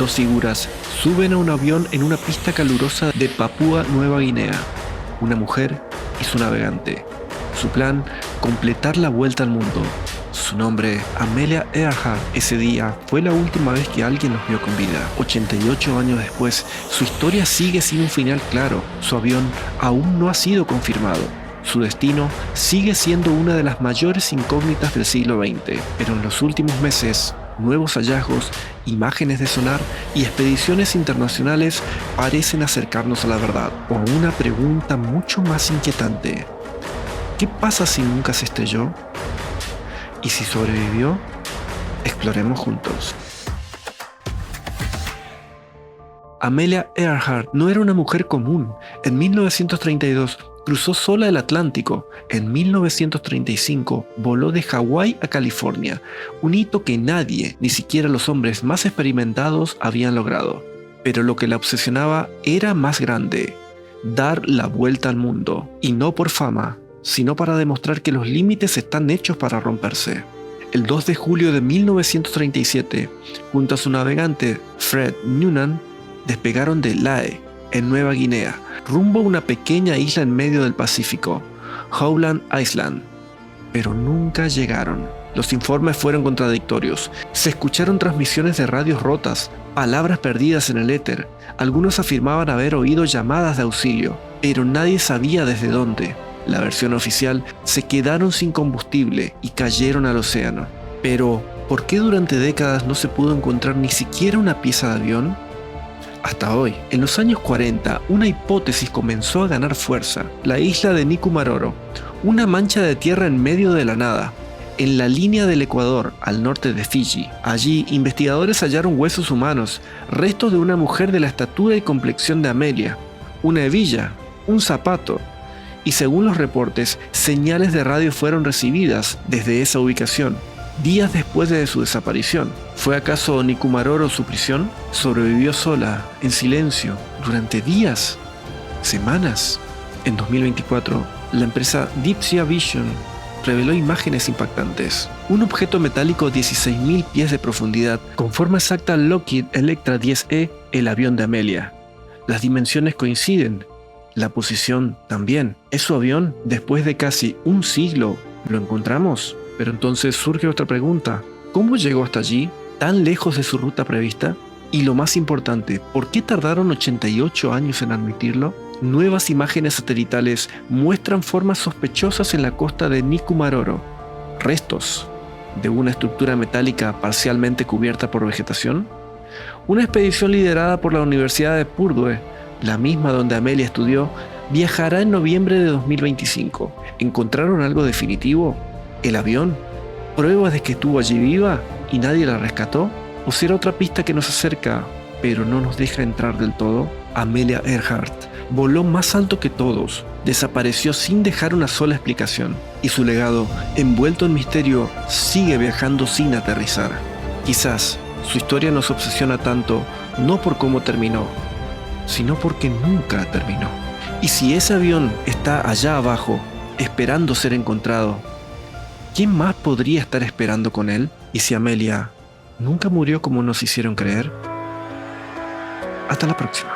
Dos figuras suben a un avión en una pista calurosa de Papúa Nueva Guinea. Una mujer y su navegante. Su plan, completar la vuelta al mundo. Su nombre, Amelia Earhart. Ese día fue la última vez que alguien los vio con vida. 88 años después, su historia sigue sin un final claro. Su avión aún no ha sido confirmado. Su destino sigue siendo una de las mayores incógnitas del siglo XX. Pero en los últimos meses, nuevos hallazgos, imágenes de sonar y expediciones internacionales parecen acercarnos a la verdad. O a una pregunta mucho más inquietante. ¿Qué pasa si nunca se estrelló? ¿Y si sobrevivió? Exploremos juntos. Amelia Earhart no era una mujer común. En 1932 cruzó sola el Atlántico. En 1935 voló de Hawái a California, un hito que nadie, ni siquiera los hombres más experimentados, habían logrado. Pero lo que la obsesionaba era más grande: dar la vuelta al mundo, y no por fama, sino para demostrar que los límites están hechos para romperse. El 2 de julio de 1937, junto a su navegante Fred Noonan, despegaron de Lae, en Nueva Guinea, rumbo a una pequeña isla en medio del Pacífico, Howland Island. Pero nunca llegaron. Los informes fueron contradictorios. Se escucharon transmisiones de radios rotas, palabras perdidas en el éter. Algunos afirmaban haber oído llamadas de auxilio, pero nadie sabía desde dónde. La versión oficial: se quedaron sin combustible y cayeron al océano. Pero, ¿por qué durante décadas no se pudo encontrar ni siquiera una pieza de avión? Hasta hoy, en los años 40, una hipótesis comenzó a ganar fuerza: la isla de Nikumaroro, una mancha de tierra en medio de la nada, en la línea del Ecuador, al norte de Fiji. Allí, investigadores hallaron huesos humanos, restos de una mujer de la estatura y complexión de Amelia, una hebilla, un zapato, y según los reportes, señales de radio fueron recibidas desde esa ubicación, días después de su desaparición. ¿Fue acaso Nikumaroro su prisión? ¿Sobrevivió sola, en silencio, durante días, semanas? En 2024, la empresa Deep Sea Vision reveló imágenes impactantes. Un objeto metálico 16.000 pies de profundidad, con forma exacta al Lockheed Electra 10E, el avión de Amelia. Las dimensiones coinciden, la posición también. ¿Es su avión? Después de casi un siglo, ¿lo encontramos? Pero entonces surge otra pregunta: ¿cómo llegó hasta allí, tan lejos de su ruta prevista? Y lo más importante, ¿por qué tardaron 88 años en admitirlo? Nuevas imágenes satelitales muestran formas sospechosas en la costa de Nikumaroro, restos de una estructura metálica parcialmente cubierta por vegetación. Una expedición liderada por la Universidad de Purdue, la misma donde Amelia estudió, viajará en noviembre de 2025. ¿Encontraron algo definitivo? ¿El avión? ¿Pruebas de que estuvo allí viva y nadie la rescató? ¿O será otra pista que nos acerca, pero no nos deja entrar del todo? Amelia Earhart voló más alto que todos, desapareció sin dejar una sola explicación, y su legado, envuelto en misterio, sigue viajando sin aterrizar. Quizás su historia nos obsesiona tanto no por cómo terminó, sino porque nunca terminó. Y si ese avión está allá abajo, esperando ser encontrado, ¿quién más podría estar esperando con él? ¿Y si Amelia nunca murió como nos hicieron creer? Hasta la próxima.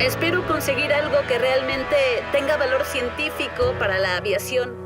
Espero conseguir algo que realmente tenga valor científico para la aviación.